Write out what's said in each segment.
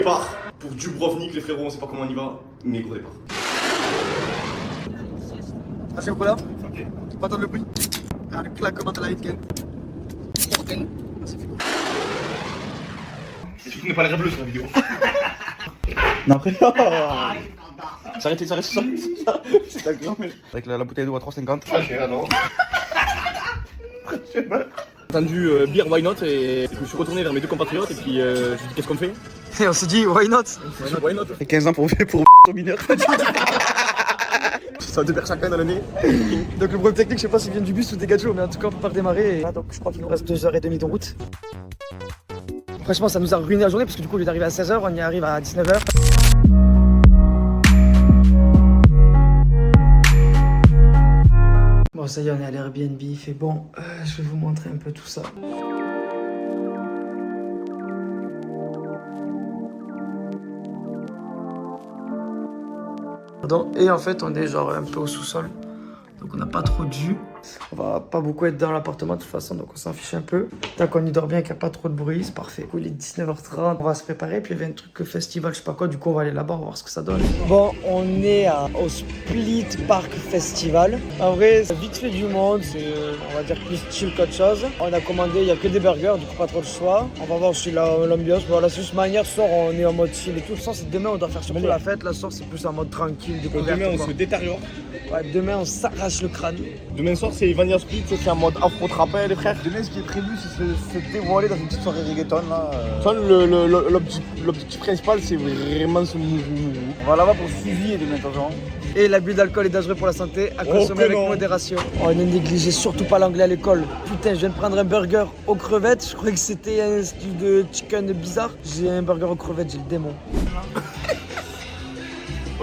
Départ pour Dubrovnik, les frérots, on sait pas comment on y va, mais gros départ. Ah, c'est quoi là? Ok. Pas entendre le bruit. Ah, le claque comment t'as la hit. Tu n'es pas l'air bleu sur la vidéo. Non, après, s'arrêter, ça. C'est d'accord, mais. Avec la bouteille d'eau à 3,50. Ok, non. J'ai entendu beer, why not, et je me suis retourné vers mes deux compatriotes, et puis je me suis dit, qu'est-ce qu'on fait? Et on s'est dit, why not? Why not? 15 ans pour au mineur. Ça deux chacun dans le nez. Donc le problème technique, je sais pas s'il vient du bus ou des gadgets, mais en tout cas on peut pas redémarrer. Et... Ah, donc je crois qu'il nous reste 2h30 de route. Franchement ça nous a ruiné la journée parce que du coup au lieu d'arriver à 16h, on y arrive à 19h. Bon ça y est, on est à l'Airbnb, il fait bon. Je vais vous montrer un peu tout ça. Et en fait on est genre un peu au sous-sol, donc on n'a pas trop de vue. On va pas beaucoup être dans l'appartement de toute façon, donc on s'en fiche un peu. Tant qu'on y dort bien, qu'il n'y a pas trop de bruit, c'est parfait. Il est 19h30, on va se préparer, puis il y avait un truc festival, je sais pas quoi, du coup on va aller là-bas, on va voir ce que ça donne. Bon, on est au Split Park Festival. En vrai, c'est vite fait du monde, c'est on va dire plus chill qu'autre chose. On a commandé, il n'y a que des burgers, du coup pas trop le choix. On va voir aussi l'ambiance, voilà, c'est juste manière, ce soir on est en mode chill et tout. Le soir c'est demain, on doit faire surtout la fête, là ce soir c'est plus en mode tranquille, découverte. Demain, on quoi. se détériore. Ouais, demain on s'arrache le crâne. Demain soir, c'est Vanilla Split, c'est en mode afro-trapper, les frères. Demain, ce qui est prévu, c'est se dévoiler dans une petite soirée reggaeton, là. L'objectif principal, c'est vraiment ce mouvement. On va là-bas pour suivi et demain, attention. Et l'abus d'alcool est dangereux pour la santé, à consommer avec modération. Oh, ne négligez surtout pas l'anglais à l'école. Putain, je viens de prendre un burger aux crevettes. Je croyais que c'était un style de chicken bizarre. J'ai un burger aux crevettes, j'ai le démon.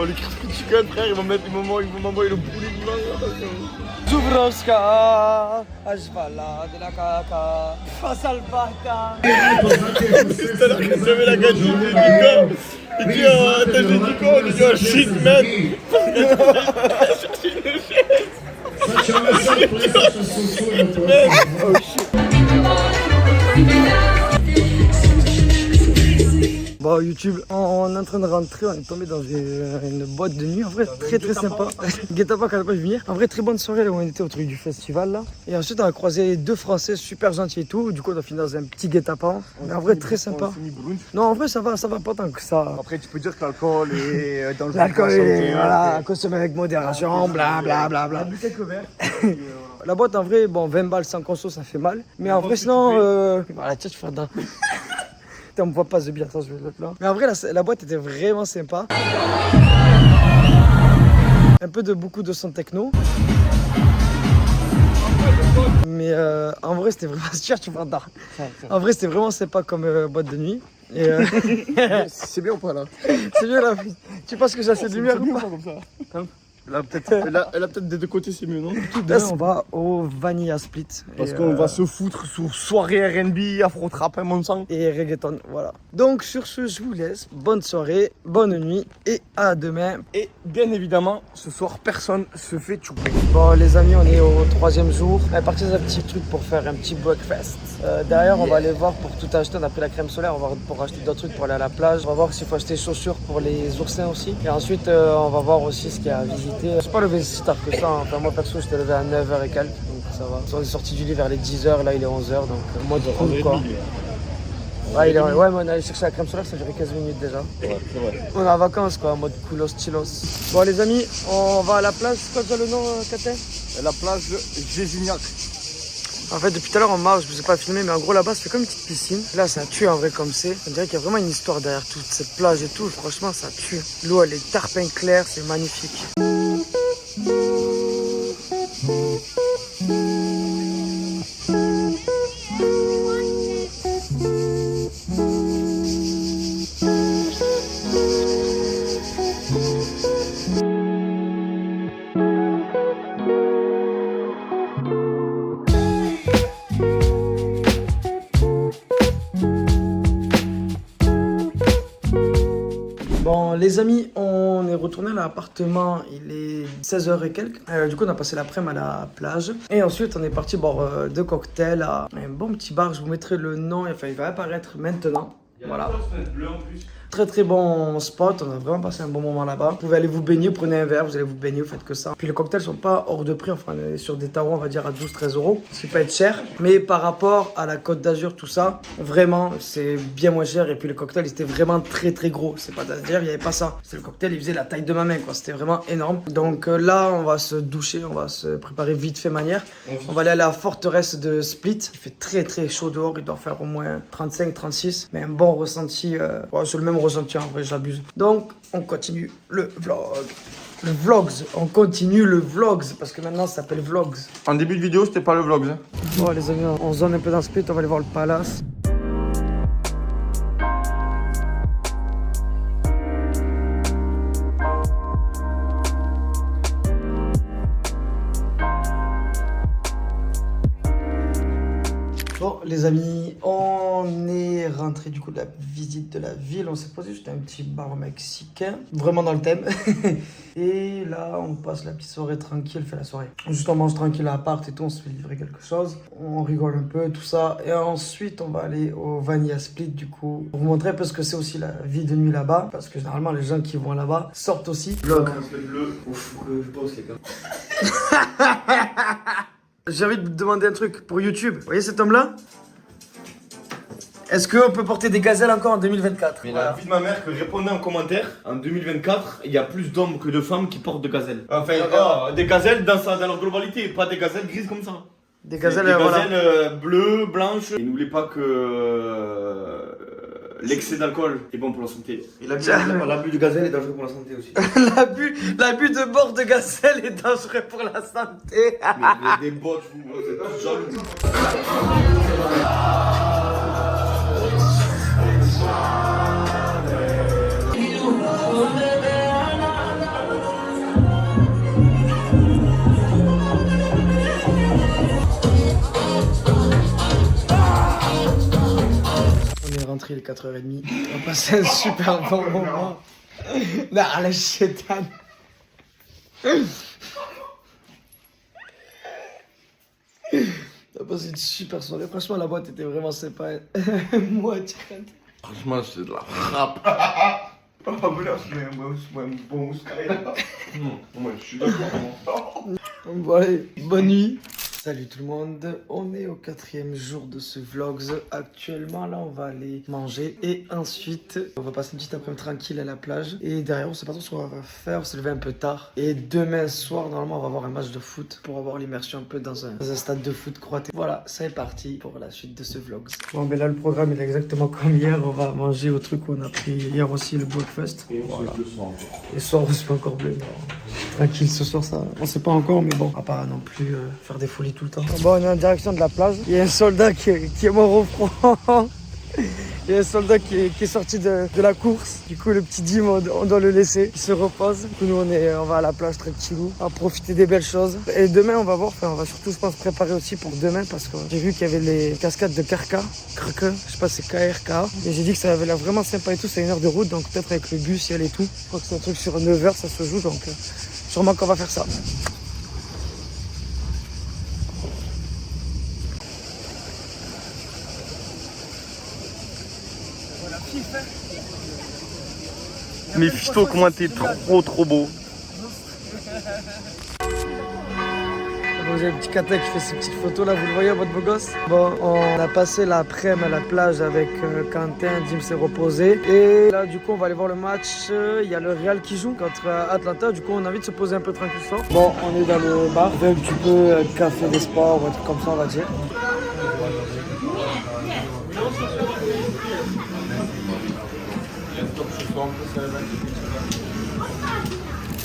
Oh, le crispy chicken, frère, ils vont m'envoyer le poulet vivant. Zubrovska, Ashvala de la caca, Fasalbata. Tout à l'heure, quand j'avais la gadget, j'ai dit quoi? Il dit, attends, j'ai dit quoi? On lui dit, oh shit, man. Chercher une chaise. Oh shit. Bon, YouTube, on est en train de rentrer, on est tombé dans une boîte de nuit, en vrai très sympa. Guet-apens quand pas venir. En vrai très bonne soirée là où on était au truc du festival là. Et ensuite on a croisé deux Français super gentils et tout. Du coup on a fini dans un petit guet-apens. Mais en vrai très sympa. Non en vrai ça va pas tant que ça. Après tu peux dire que l'alcool est dans le L'alcool est voilà, consommé avec modération, blablabla. La boîte en vrai, bon 20 balles sans conso ça fait mal. Mais en vrai sinon, voilà tiens tu fais dedans. On me voit pas de bière, ça je vais le là. Mais en vrai la boîte était vraiment sympa. Un peu de beaucoup de son techno. Mais en vrai c'était vraiment cher, tu vois. En vrai c'était vraiment sympa comme boîte de nuit. Et c'est bien ou pas là? C'est bien là. Tu penses que j'ai assez de lumière ou pas? Comme ça. Elle a peut-être des deux côtés, c'est mieux, non? Demain, on va au Vanilla Split. Parce qu'on va se foutre sur soirée R&B, afro-trap, mon sang. Et reggaeton, voilà. Donc sur ce, je vous laisse. Bonne soirée, bonne nuit et à demain. Et bien évidemment, ce soir, personne se fait chouper. Bon les amis, on est au 3e jour. On est parti dans un petit truc pour faire un petit breakfast. Derrière, on va aller voir pour tout acheter. On a pris la crème solaire, on va pour acheter d'autres trucs pour aller à la plage. On va voir s'il faut acheter des chaussures pour les oursins aussi. Et ensuite, on va voir aussi ce qu'il y a à visiter. Je suis pas levé si tard que ça. Enfin, moi perso, j'étais levé à 9h et quelques. Donc ça va. On est sorti du lit vers les 10h. Là, il est 11h. Donc mode cool quoi. Ouais, mais on allait chercher la crème solaire, ça durait 15 minutes déjà. Ouais, c'est vrai. On est en vacances quoi, en mode coolos, chillos. Bon les amis, on va à la plage. C'est quoi déjà le nom, Katin? La plage de Gésignac. En fait, depuis tout à l'heure, on marche, je vous ai pas filmé, mais en gros, là-bas, ça fait comme une petite piscine. Là, ça tue en vrai comme c'est. On dirait qu'il y a vraiment une histoire derrière toute cette plage et tout. Franchement, ça tue. L'eau, elle est tarpin clair, c'est magnifique. Bon les amis, on est retourné à l'appartement, il est 16h et quelques. Du coup on a passé l'après-midi à la plage. Et ensuite on est parti boire deux cocktails à un bon petit bar, je vous mettrai le nom, enfin il va apparaître maintenant. Voilà. Très très bon spot, on a vraiment passé un bon moment là-bas. Vous pouvez aller vous baigner, vous prenez un verre, vous allez vous baigner, vous faites que ça. Puis les cocktails sont pas hors de prix, enfin on est sur des tarots on va dire à 12-13 euros, ce qui peut être cher. Mais par rapport à la Côte d'Azur, tout ça, vraiment c'est bien moins cher. Et puis le cocktail il était vraiment très très gros, c'est pas d'Azur, il n'y avait pas ça. C'est le cocktail, il faisait la taille de ma main quoi, c'était vraiment énorme. Donc là on va se doucher, on va se préparer vite fait manière. On va aller à la forteresse de Split, il fait très très chaud dehors, il doit faire au moins 35-36, mais un bon ressenti, c'est le même ressenti en vrai, j'abuse. Donc on continue le vlog. Le vlogs, on continue le vlogs parce que maintenant ça s'appelle vlogs. En début de vidéo, c'était pas le vlog. Hein. Bon les amis, on zone un peu dans Split, on va aller voir le palace. Bon les amis, on est rentré du coup de la visite de la ville. On s'est posé juste un petit bar mexicain, vraiment dans le thème. Et là on passe la petite soirée tranquille, fait la soirée. Juste on mange tranquille à l'appart et tout, on se fait livrer quelque chose. On rigole un peu, tout ça. Et ensuite on va aller au Vanilla Split du coup. Pour vous montrer un peu ce que c'est aussi la vie de nuit là-bas. Parce que généralement les gens qui vont là-bas sortent aussi. Vlog. Ouf, je bosse les gars. J'ai envie de vous demander un truc pour YouTube. Vous voyez cet homme-là? Est-ce qu'on peut porter des gazelles encore en 2024? Mais la vie de ma mère que répondait en commentaire, en 2024, il y a plus d'hommes que de femmes qui portent de gazelles. Enfin, des gazelles dans leur globalité, pas des gazelles grises comme ça. Des gazelles, des voilà. gazelles bleues, blanches. Et n'oubliez pas que l'excès d'alcool est bon pour la santé. Et l'abus de gazelle est dangereux pour la santé aussi. L'abus de bord de gazelle est dangereux pour la santé. mais des bottes, vous êtes tous jaloux. On est rentré il est 4h30. On a passé un super bon moment. Non, la chétane. On a passé une super soirée. Franchement, la boîte était vraiment sympa. Moi, tiens. Franchement, c'est de la frappe. Oh, mais là, c'est un bon sky. Moi, je suis d'accord. Bon, allez, bonne nuit. Salut tout le monde, on est au 4e jour de ce vlogs. Actuellement là on va aller manger et ensuite on va passer une petite après-midi tranquille à la plage. Et derrière on sait pas trop ce qu'on va faire, on s'est levé un peu tard. Et demain soir normalement on va avoir un match de foot pour avoir l'immersion un peu dans un stade de foot croaté. Voilà, c'est parti pour la suite de ce vlog. Bon ben là le programme il est exactement comme hier, on va manger au truc qu'on a pris hier aussi, le breakfast. Et voilà. Et ce soir on se fait encore bleu. Tranquille ce soir ça, on sait pas encore mais bon, on va pas non plus faire des folies tout le temps. Bon, on est en direction de la plage. Il y a un soldat qui est mort au front. Il y a un soldat qui est sorti de la course. Du coup, le petit Dim, on doit le laisser. Il se repose. Du coup, nous, on va à la plage tranquillou, à profiter des belles choses. Et demain, on va voir. Enfin, on va surtout, je pense, préparer aussi pour demain parce que j'ai vu qu'il y avait les cascades de Karka. Je sais pas, c'est KRK. Et j'ai dit que ça avait l'air vraiment sympa et tout. C'est 1 heure de route, donc peut-être avec le bus, y aller et tout. Je crois que c'est un truc sur 9 heures, ça se joue. Donc, sûrement qu'on va faire ça. Mais Fisto, comment t'es trop beau. Vous avez un petit Kata qui fait ses petites photos là, vous le voyez votre beau gosse. Bon, on a passé l'après-midi à la plage avec Quentin, Dim s'est reposé. Et là du coup on va aller voir le match, il y a le Real qui joue contre Atlanta, du coup on a envie de se poser un peu tranquille ce soir. Bon, on est dans le bar, on fait un petit peu café des sports ou un truc comme ça on va dire.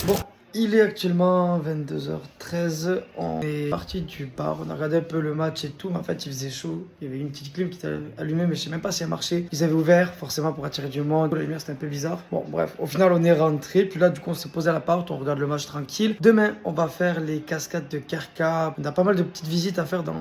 Bon, il est actuellement 22h13, on est parti du bar, on a regardé un peu le match et tout, mais en fait il faisait chaud, il y avait une petite clim qui était allumée mais je sais même pas si elle marchait. Ils avaient ouvert forcément pour attirer du monde, la lumière c'était un peu bizarre. Bon bref, au final on est rentré, puis là du coup on s'est posé à l'appart, on regarde le match tranquille. Demain on va faire les cascades de Karka, on a pas mal de petites visites à faire dans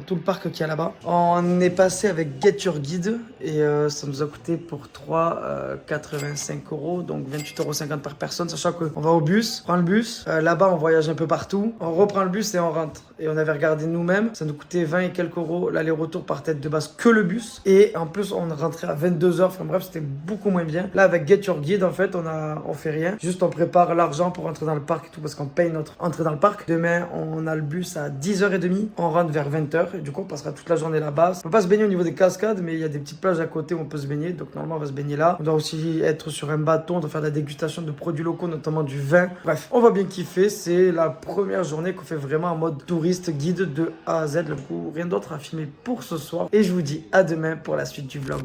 tout le parc qu'il y a là-bas. On est passé avec Get Your Guide et ça nous a coûté pour 3 85 €, donc 28,50 € par personne, sachant qu'on va au bus, prendre le bus. Là-bas, on voyage un peu partout. On reprend le bus et on rentre. Et on avait regardé nous-mêmes. Ça nous coûtait 20 et quelques euros l'aller-retour par tête de base que le bus. Et en plus, on rentrait à 22h. Enfin bref, c'était beaucoup moins bien. Là, avec Get Your Guide, en fait, on fait rien. Juste, on prépare l'argent pour rentrer dans le parc et tout parce qu'on paye notre entrée dans le parc. Demain, on a le bus à 10h30. On rentre vers 20h. Et du coup, on passera toute la journée là-bas. On peut pas se baigner au niveau des cascades, mais il y a des petites plages à côté où on peut se baigner. Donc, normalement, on va se baigner là. On doit aussi être sur un bâton. On doit faire de la dégustation de produits locaux, notamment du vin. Bref, on va bien kiffer. C'est la première journée qu'on fait vraiment en mode touriste guide de A à Z. Du coup, rien d'autre à filmer pour ce soir. Et je vous dis à demain pour la suite du vlog.